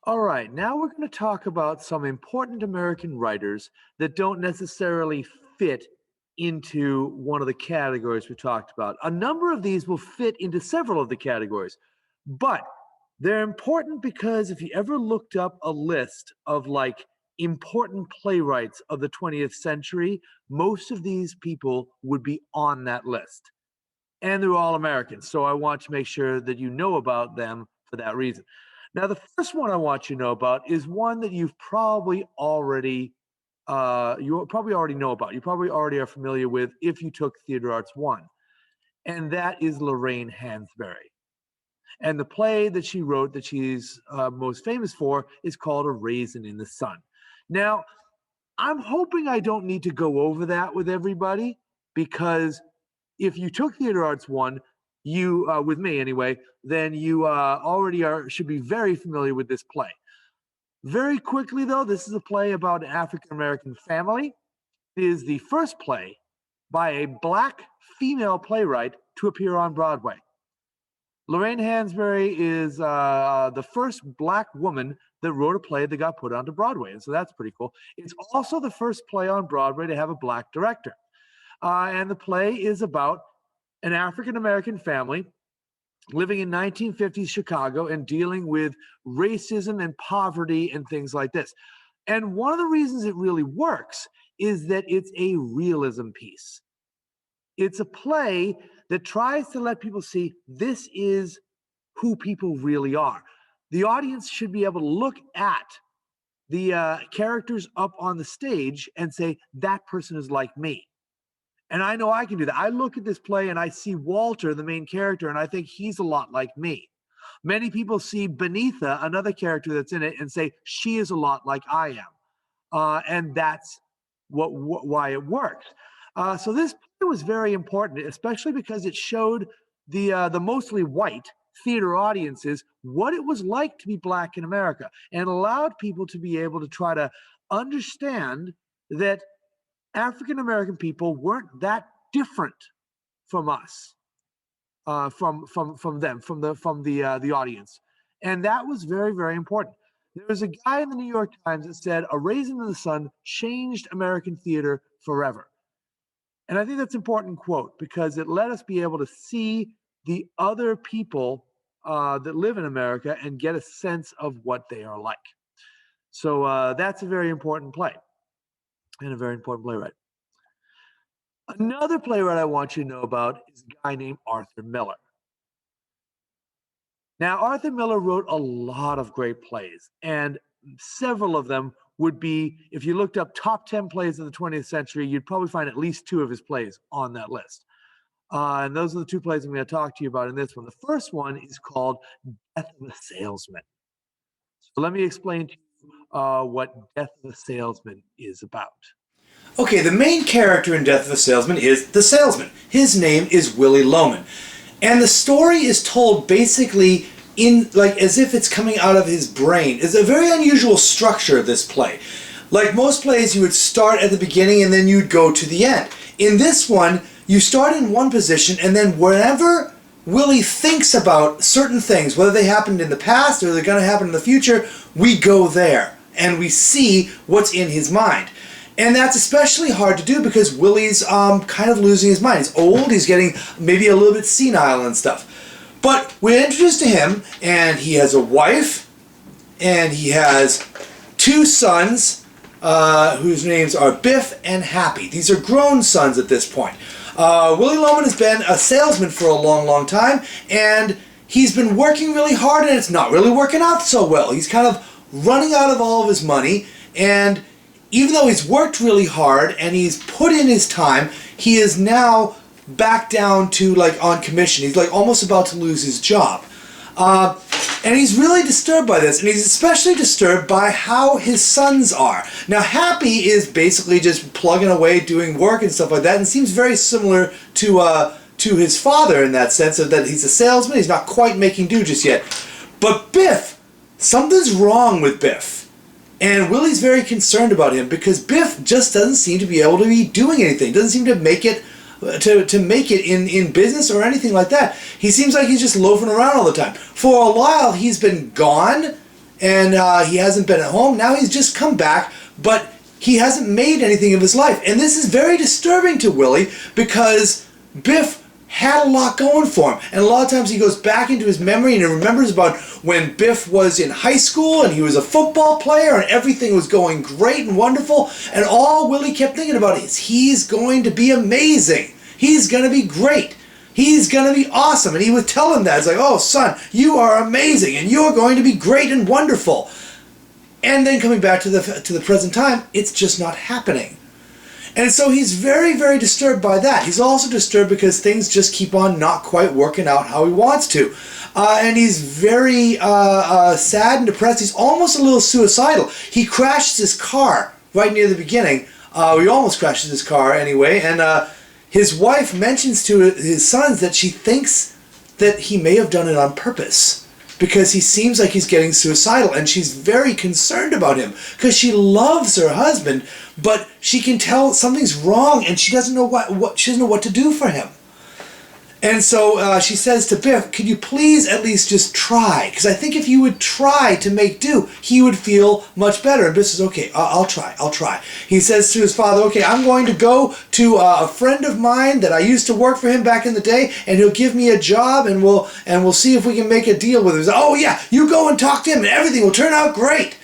All right, now we're going to talk about some important American writers that don't necessarily fit into one of the categories we talked about. A number of these will fit into several of the categories, but they're important because if you ever looked up a list of like important playwrights of the 20th century, most of these people would be on that list. And they're all Americans. So I want to make sure that you know about them for that reason. Now, the first one I want you to know about is one that you probably already know about. You probably already are familiar with if you took Theater Arts 1, and that is Lorraine Hansberry. And the play that she wrote that she's most famous for is called A Raisin in the Sun. Now, I'm hoping I don't need to go over that with everybody because if you took Theater Arts 1, you with me anyway, then you already should be very familiar with this play. Very quickly, though, this is a play about an African American family. It is the first play by a Black female playwright to appear on Broadway. Lorraine Hansberry is the first Black woman that wrote a play that got put onto Broadway, and so that's pretty cool. It's also the first play on Broadway to have a Black director. And the play is about an African American family living in 1950s Chicago and dealing with racism and poverty and things like this. And one of the reasons it really works is that it's a realism piece. It's a play that tries to let people see this is who people really are. The audience should be able to look at the characters up on the stage and say, that person is like me. And I know I can do that. I look at this play and I see Walter, the main character, and I think he's a lot like me. Many people see Benitha, another character that's in it, and say, she is a lot like I am. And that's why it works. So this play was very important, especially because it showed the mostly white theater audiences what it was like to be Black in America and allowed people to be able to try to understand that African American people weren't that different from us, from the audience, and that was very, very important. There was a guy in the New York Times that said, "A Raisin in the Sun changed American theater forever," and I think that's an important quote because it let us be able to see the other people that live in America and get a sense of what they are like. So that's a very important play. And a very important playwright. Another playwright I want you to know about is a guy named Arthur Miller. Now, Arthur Miller wrote a lot of great plays, and several of them would be, if you looked up top 10 plays of the 20th century, you'd probably find at least 2 of his plays on that list. And those are the 2 plays I'm going to talk to you about in this one. The first one is called Death of a Salesman. So let me explain to you what Death of a Salesman is about. Okay, the main character in Death of a Salesman is the salesman. His name is Willie Loman. And the story is told basically in like as if it's coming out of his brain. It's a very unusual structure of this play. Like most plays, you would start at the beginning and then you'd go to the end. In this one, you start in one position and then whenever Willie thinks about certain things, whether they happened in the past or they're going to happen in the future, we go there and we see what's in his mind. And that's especially hard to do because Willie's kind of losing his mind. He's old, he's getting maybe a little bit senile and stuff. But we're introduced to him, and he has a wife, and he has 2 sons, whose names are Biff and Happy. These are grown sons at this point. Willie Loman has been a salesman for a long, long time, and he's been working really hard, and it's not really working out so well. He's kind of running out of all of his money, and even though he's worked really hard and he's put in his time, he is now back down to like on commission. He's like almost about to lose his job. And he's really disturbed by this, and he's especially disturbed by how his sons are. Now, Happy is basically just plugging away, doing work and stuff like that, and seems very similar to his father in that sense of that he's a salesman, he's not quite making do just yet. But Biff, something's wrong with Biff. And Willie's very concerned about him because Biff just doesn't seem to be able to be doing anything. Doesn't seem to make it in business or anything like that. He seems like he's just loafing around all the time. For a while, he's been gone and he hasn't been at home. Now he's just come back, but he hasn't made anything of his life. And this is very disturbing to Willie because Biff had a lot going for him. And a lot of times he goes back into his memory and he remembers about when Biff was in high school and he was a football player and everything was going great and wonderful. And all Willie kept thinking about is he's going to be amazing. He's going to be great. He's going to be awesome. And he would tell him that. It's like, oh, son, you are amazing and you're going to be great and wonderful. And then coming back to the present time, it's just not happening. And so he's very, very disturbed by that. He's also disturbed because things just keep on not quite working out how he wants to. And he's very sad and depressed. He's almost a little suicidal. He crashes his car right near the beginning. He almost crashes his car anyway. And his wife mentions to his sons that she thinks that he may have done it on purpose, because he seems like he's getting suicidal, and she's very concerned about him because she loves her husband, but she can tell something's wrong and she doesn't know what to do for him. And so she says to Biff, could you please at least just try? Because I think if you would try to make do, he would feel much better. And Biff says, okay, I'll try. He says to his father, okay, I'm going to go to a friend of mine that I used to work for him back in the day, and he'll give me a job, and we'll see if we can make a deal with him. He says, oh yeah, you go and talk to him and everything will turn out great.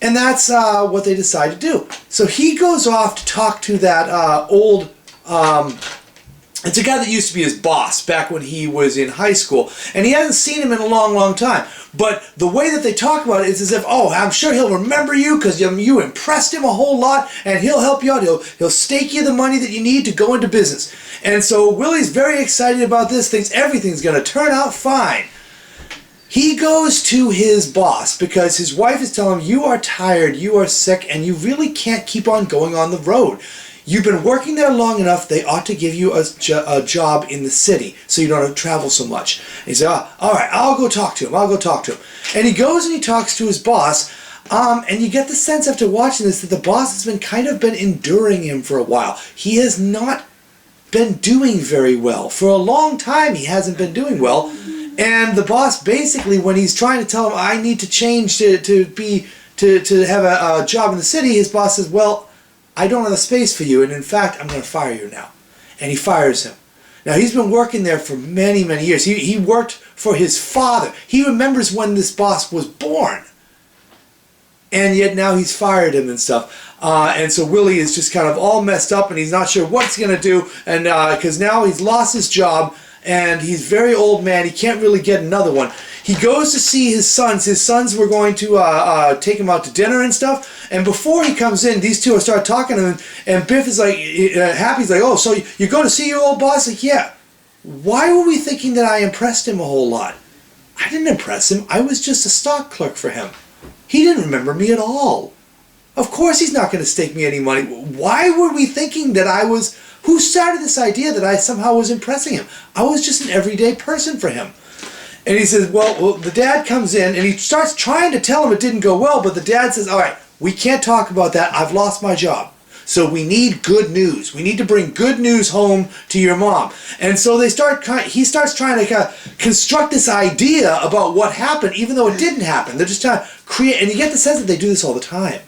And that's what they decide to do. So he goes off to talk to that old... it's a guy that used to be his boss back when he was in high school. And he hasn't seen him in a long, long time. But the way that they talk about it is as if, oh, I'm sure he'll remember you because you impressed him a whole lot and he'll help you out. He'll stake you the money that you need to go into business. And so Willie's very excited about this, thinks everything's going to turn out fine. He goes to his boss because his wife is telling him, you are tired, you are sick, and you really can't keep on going on the road. You've been working there long enough, they ought to give you a job in the city so you don't have to travel so much. And he said, oh, all right, I'll go talk to him. And he goes and he talks to his boss, and you get the sense after watching this that the boss has been enduring him for a while. He has not been doing very well. For a long time, he hasn't been doing well. And the boss basically, when he's trying to tell him, I need to change to have a job in the city, his boss says, well, I don't have the space for you, and in fact, I'm going to fire you now. And he fires him. Now, he's been working there for many, many years. He worked for his father. He remembers when this boss was born. And yet now he's fired him and stuff. And so Willie is just kind of all messed up, and he's not sure what he's going to do. And because now he's lost his job, and he's a very old man. He can't really get another one. He goes to see his sons. His sons were going to take him out to dinner and stuff. And before he comes in, these two start talking to him. And Biff is like, happy. He's like, oh, so you go to see your old boss? Like, yeah. Why were we thinking that I impressed him a whole lot? I didn't impress him. I was just a stock clerk for him. He didn't remember me at all. Of course he's not going to stake me any money. Why were we thinking that I was... Who started this idea that I somehow was impressing him? I was just an everyday person for him. And he says, well, the dad comes in, and he starts trying to tell him it didn't go well, but the dad says, all right, we can't talk about that. I've lost my job. So we need good news. We need to bring good news home to your mom. And so he starts trying to construct this idea about what happened, even though it didn't happen. They're just trying to create, and you get the sense that they do this all the time.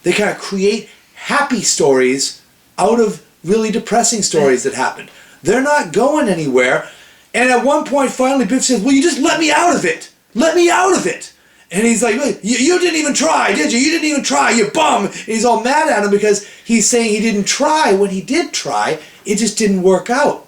They kind of create happy stories out of really depressing stories that happened. They're not going anywhere. And at one point, finally, Biff says, well, you just let me out of it. Let me out of it. And he's like, you didn't even try, did you? You didn't even try, you bum. And he's all mad at him because he's saying he didn't try. When he did try, it just didn't work out.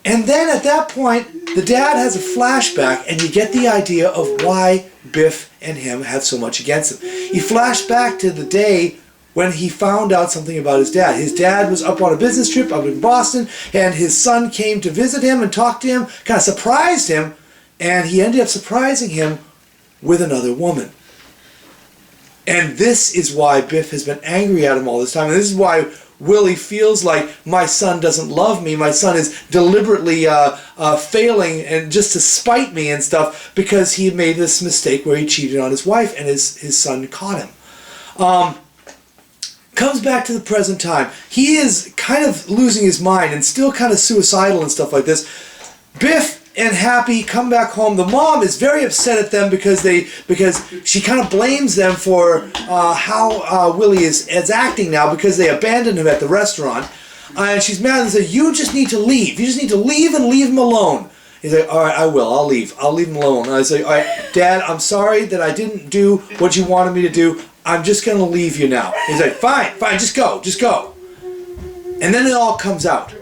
And then at that point, the dad has a flashback, and you get the idea of why Biff and him have so much against him. He flashed back to the day when he found out something about his dad. His dad was up on a business trip up in Boston, and his son came to visit him and talk to him, kind of surprised him, and he ended up surprising him with another woman. And this is why Biff has been angry at him all this time, and this is why Willie feels like my son doesn't love me, my son is deliberately failing and just to spite me and stuff, because he made this mistake where he cheated on his wife, and his son caught him. Comes back to the present time. He is kind of losing his mind and still kind of suicidal and stuff like this. Biff and Happy come back home. The mom is very upset at them because she kind of blames them for how Willie is acting now because they abandoned him at the restaurant. And she's mad and says, "You just need to leave. You just need to leave and leave him alone." He's like, "All right, I will. I'll leave. I'll leave him alone." And I say, "All right, Dad, I'm sorry that I didn't do what you wanted me to do. I'm just going to leave you now." He's like, "Fine, just go. And then it all comes out.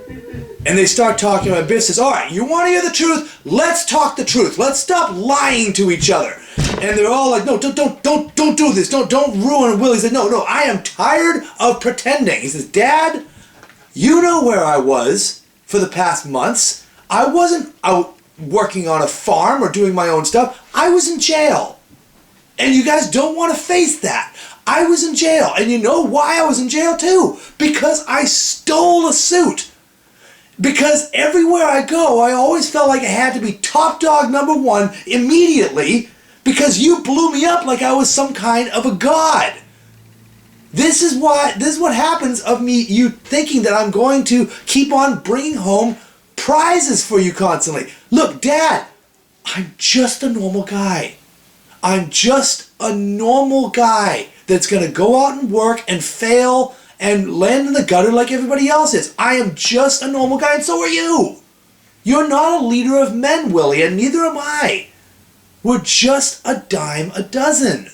And they start talking about Biff says, "All right, you want to hear the truth? Let's talk the truth. Let's stop lying to each other." And they're all like, "No, don't do this. Don't ruin Willie." He said, "No, I am tired of pretending." He says, "Dad, you know where I was for the past months. I wasn't out working on a farm or doing my own stuff. I was in jail. And you guys don't want to face that. I was in jail. And you know why I was in jail too? Because I stole a suit. Because everywhere I go, I always felt like I had to be top dog number one immediately because you blew me up like I was some kind of a god. This is what happens of you thinking that I'm going to keep on bringing home prizes for you constantly. Look, Dad, I'm just a normal guy. I'm just a normal guy that's going to go out and work and fail and land in the gutter like everybody else is. I am just a normal guy, and so are you. You're not a leader of men, Willie, and neither am I. We're just a dime a dozen."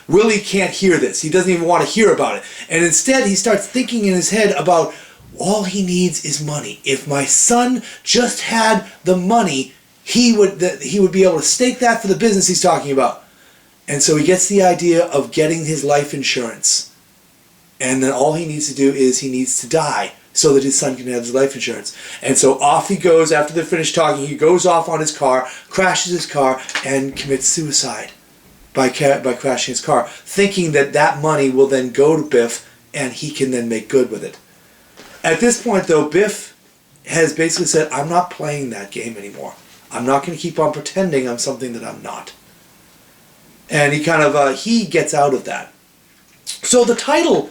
Willie can't hear this. He doesn't even want to hear about it. And instead, he starts thinking in his head about all he needs is money. If my son just had the money, he would be able to stake that for the business he's talking about. And so he gets the idea of getting his life insurance. And then all he needs to do is he needs to die so that his son can have his life insurance. And so off he goes after they're finished talking. He goes off on his car, crashes his car, and commits suicide by crashing his car, thinking that money will then go to Biff and he can then make good with it. At this point, though, Biff has basically said, "I'm not playing that game anymore. I'm not going to keep on pretending I'm something that I'm not." And he kind of, he gets out of that. So the title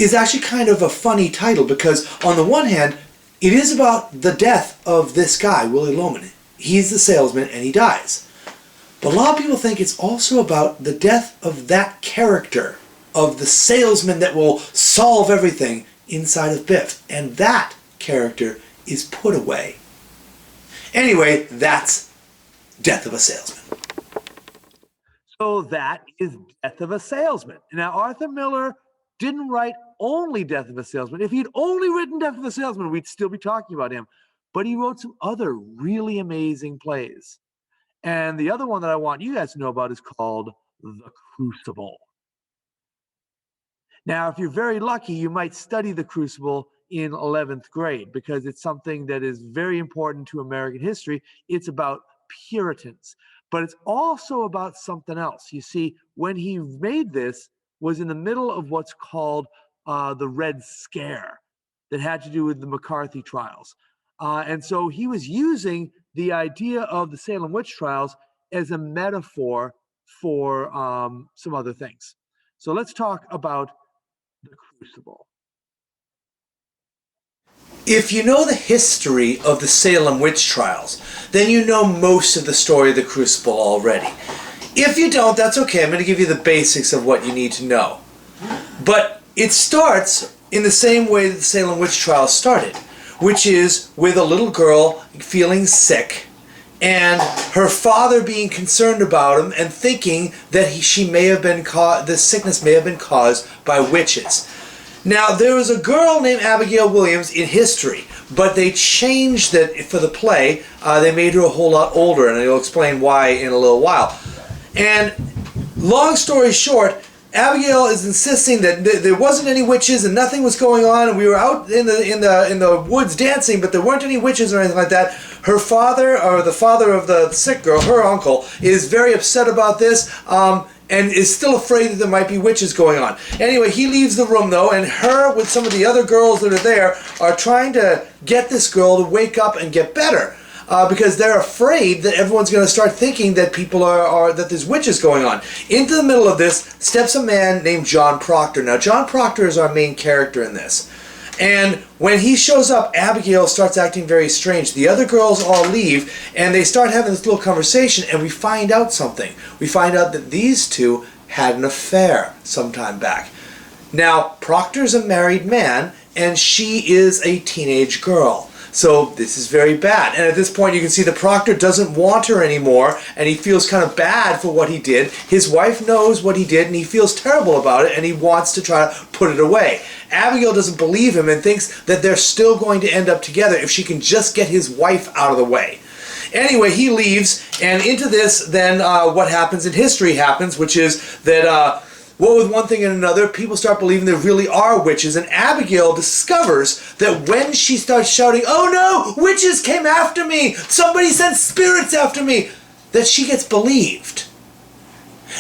is actually kind of a funny title because on the one hand, it is about the death of this guy, Willie Loman. He's the salesman and he dies. But a lot of people think it's also about the death of that character, of the salesman that will solve everything inside of Biff. And that character is put away. Anyway, that's Death of a Salesman. So that is Death of a Salesman. Now, Arthur Miller didn't write only Death of a Salesman. If he'd only written Death of a Salesman, we'd still be talking about him. But he wrote some other really amazing plays. And the other one that I want you guys to know about is called The Crucible. Now, if you're very lucky, you might study The Crucible in 11th grade because it's something that is very important to American history. It's about Puritans, but it's also about something else. You see, when he made this was in the middle of what's called the Red Scare that had to do with the McCarthy trials. And so he was using the idea of the Salem witch trials as a metaphor for some other things. So let's talk about The Crucible. If you know the history of the Salem witch trials, then you know most of the story of the Crucible already. If you don't, that's okay. I'm going to give you the basics of what you need to know. But it starts in the same way that the Salem witch trials started, which is with a little girl feeling sick and her father being concerned about him and thinking that she may have been this sickness may have been caused by witches. Now, there was a girl named Abigail Williams in history, but they changed it for the play. They made her a whole lot older, and I'll explain why in a little while. And long story short, Abigail is insisting that there wasn't any witches and nothing was going on, and we were out in the woods dancing, but there weren't any witches or anything like that. Her father, or the father of the sick girl, her uncle, is very upset about this. And is still afraid that there might be witches going on. Anyway, he leaves the room though, and her with some of the other girls that are there are trying to get this girl to wake up and get better. Because they're afraid that everyone's going to start thinking that people that there's witches going on. Into the middle of this steps a man named John Proctor. Now, John Proctor is our main character in this. And when he shows up, Abigail starts acting very strange. The other girls all leave, and they start having this little conversation, and we find out something. We find out that these two had an affair some time back. Now, Proctor's a married man, and she is a teenage girl. So this is very bad. And at this point you can see that Proctor doesn't want her anymore, and he feels kind of bad for what he did. His wife knows what he did, and he feels terrible about it, and he wants to try to put it away. Abigail doesn't believe him and thinks that they're still going to end up together if she can just get his wife out of the way. Anyway, he leaves, and into this then what happens in history happens, which is that what with one thing and another, people start believing there really are witches, and Abigail discovers that when she starts shouting, "Oh no, witches came after me! Somebody sent spirits after me!" that she gets believed.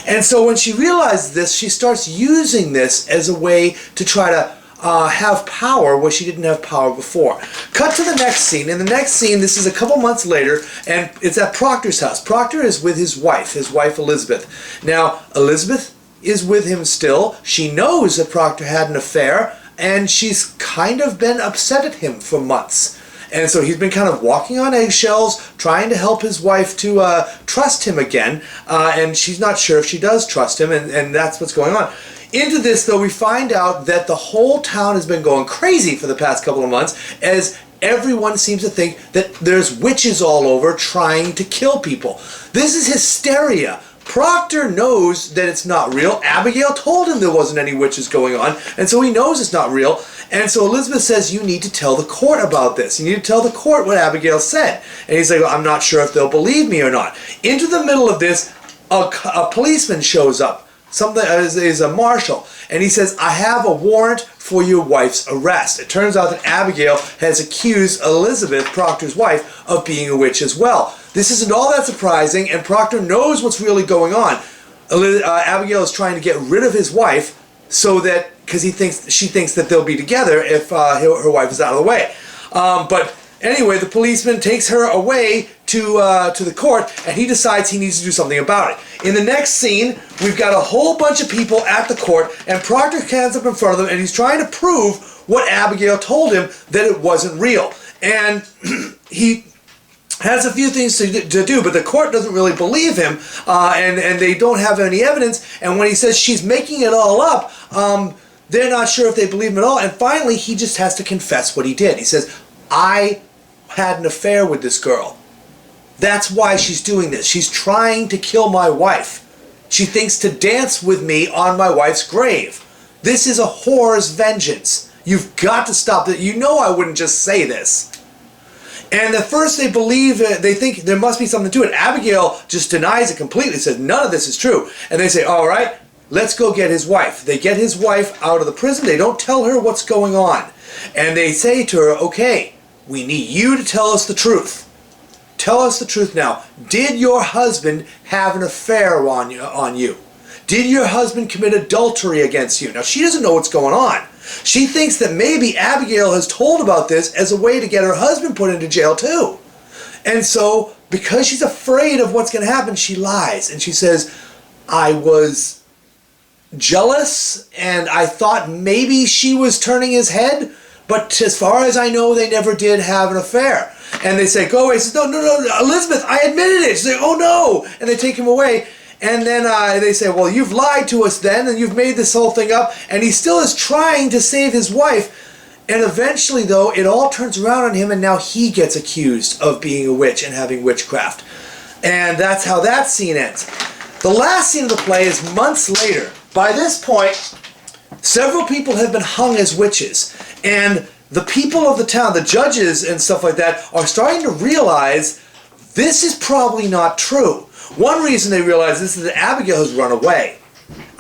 And so when she realizes this, she starts using this as a way to try to have power where she didn't have power before. Cut to the next scene. In the next scene, this is a couple months later, and it's at Proctor's house. Proctor is with his wife Elizabeth. Now, Elizabeth is with him still. She knows that Proctor had an affair, and she's kind of been upset at him for months. And so he's been kind of walking on eggshells, trying to help his wife to trust him again, and she's not sure if she does trust him, and that's what's going on. Into this, though, we find out that the whole town has been going crazy for the past couple of months, as everyone seems to think that there's witches all over trying to kill people. This is hysteria. Proctor knows that it's not real. Abigail told him there wasn't any witches going on, and so he knows it's not real. And so Elizabeth says, "You need to tell the court about this. You need to tell the court what Abigail said." And he's like, "Well, I'm not sure if they'll believe me or not." Into the middle of this, a policeman shows up. Something is a marshal, and he says, "I have a warrant for your wife's arrest." It turns out that Abigail has accused Elizabeth, Proctor's wife, of being a witch as well. This isn't all that surprising, and Proctor knows what's really going on. Abigail is trying to get rid of his wife so that, because she thinks that they'll be together if her wife is out of the way. But anyway, the policeman takes her away to the court, and he decides he needs to do something about it. In the next scene, we've got a whole bunch of people at the court, and Proctor stands up in front of them, and he's trying to prove what Abigail told him, that it wasn't real. And he has a few things to do, but the court doesn't really believe him, and they don't have any evidence. And when he says she's making it all up, they're not sure if they believe him at all. And finally, he just has to confess what he did. He says, "I had an affair with this girl. That's why she's doing this. She's trying to kill my wife. She thinks to dance with me on my wife's grave. This is a whore's vengeance. You've got to stop that. You know I wouldn't just say this." And at first they believe, they think there must be something to it. Abigail just denies it completely, says none of this is true. And they say, "All right, let's go get his wife." They get his wife out of the prison. They don't tell her what's going on. And they say to her, "Okay, we need you to tell us the truth. Tell us the truth now. Did your husband have an affair on you? Did your husband commit adultery against you?" Now, she doesn't know what's going on. She thinks that maybe Abigail has told about this as a way to get her husband put into jail too. And so, because she's afraid of what's going to happen, she lies. And she says, "I was jealous, and I thought maybe she was turning his head, but as far as I know, they never did have an affair." And they say, "Go away." He says, No, Elizabeth, I admitted it." She says, "Oh no." And they take him away. And then they say, "Well, you've lied to us then, and you've made this whole thing up." And he still is trying to save his wife. And eventually, though, it all turns around on him, and now he gets accused of being a witch and having witchcraft. And that's how that scene ends. The last scene of the play is months later. By this point, several people have been hung as witches. And the people of the town, the judges and stuff like that, are starting to realize this is probably not true. One reason they realize this is that Abigail has run away.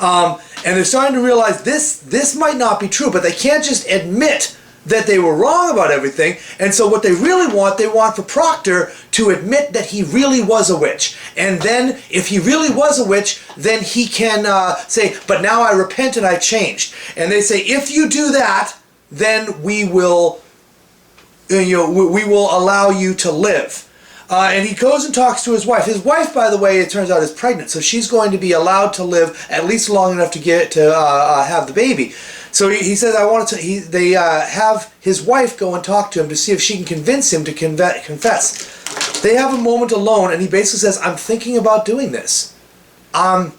And they're starting to realize this might not be true, but they can't just admit that they were wrong about everything. And so what they really want, they want for Proctor to admit that he really was a witch. And then if he really was a witch, then he can say, "But now I repent and I changed." And they say, "If you do that, then we will allow you to live." And he goes and talks to his wife. His wife, by the way, it turns out is pregnant, so she's going to be allowed to live at least long enough to have the baby. So he says, I want to. They have his wife go and talk to him to see if she can convince him to confess. They have a moment alone, and he basically says, I'm thinking about doing this. I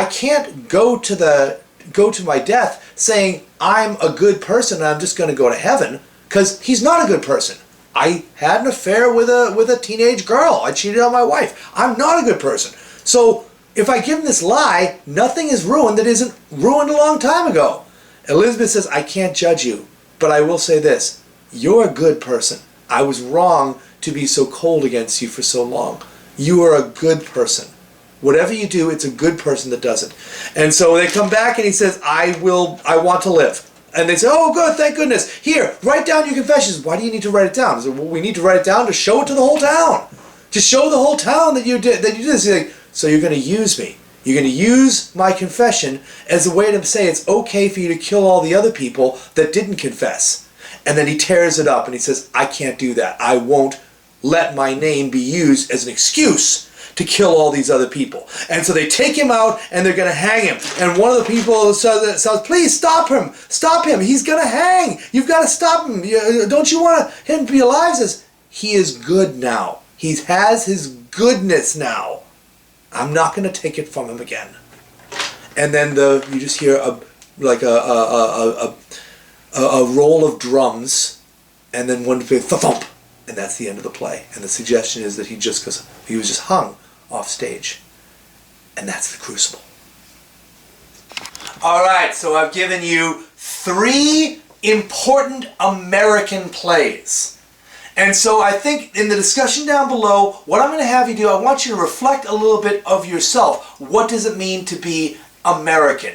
can't go to my death saying I'm a good person and I'm just going to go to heaven, because he's not a good person. I had an affair with a teenage girl. I cheated on my wife. I'm not a good person. So if I give him this lie, nothing is ruined that isn't ruined a long time ago. Elizabeth says, I can't judge you, but I will say this. You're a good person. I was wrong to be so cold against you for so long. You are a good person. Whatever you do, it's a good person that does it. And so they come back and he says, I want to live. And they say, oh, good, thank goodness. Here, write down your confessions. Why do you need to write it down? I said, well, we need to write it down to show it to the whole town. To show the whole town that you did this. He's like, so you're going to use me. You're going to use my confession as a way to say it's okay for you to kill all the other people that didn't confess. And then he tears it up and he says, I can't do that. I won't let my name be used as an excuse to kill all these other people. And so they take him out and they're going to hang him. And one of the people says, please stop him. Stop him. He's going to hang. You've got to stop him. Don't you want him to be alive? He says, he is good now. He has his goodness now. I'm not going to take it from him again. And then you just hear a roll of drums, and then one big thump, and that's the end of the play. And the suggestion is that he was just hung off stage, and that's the Crucible. All right, so I've given you 3 important American plays. And so I think in the discussion down below, what I'm going to have you do, I want you to reflect a little bit of yourself. What does it mean to be American?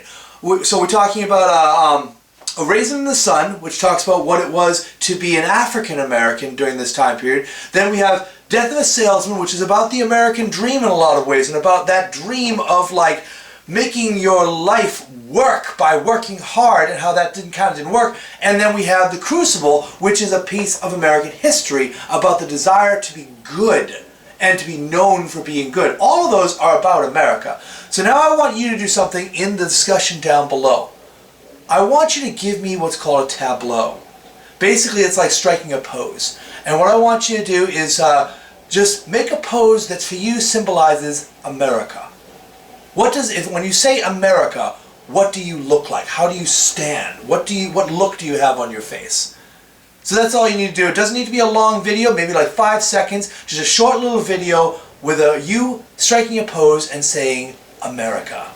So we're talking about A Raisin in the Sun, which talks about what it was to be an African American during this time period. Then we have Death of a Salesman, which is about the American dream in a lot of ways, and about that dream of like making your life work by working hard, and how that didn't work. And then we have The Crucible, which is a piece of American history about the desire to be good and to be known for being good. All of those are about America. So now I want you to do something in the discussion down below. I want you to give me what's called a tableau. Basically, it's like striking a pose. And what I want you to do is just make a pose that for you symbolizes America. When you say America, what do you look like? How do you stand? What look do you have on your face? So that's all you need to do. It doesn't need to be a long video, maybe like 5 seconds, just a short little video with you striking a pose and saying America.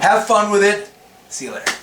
Have fun with it. See you later.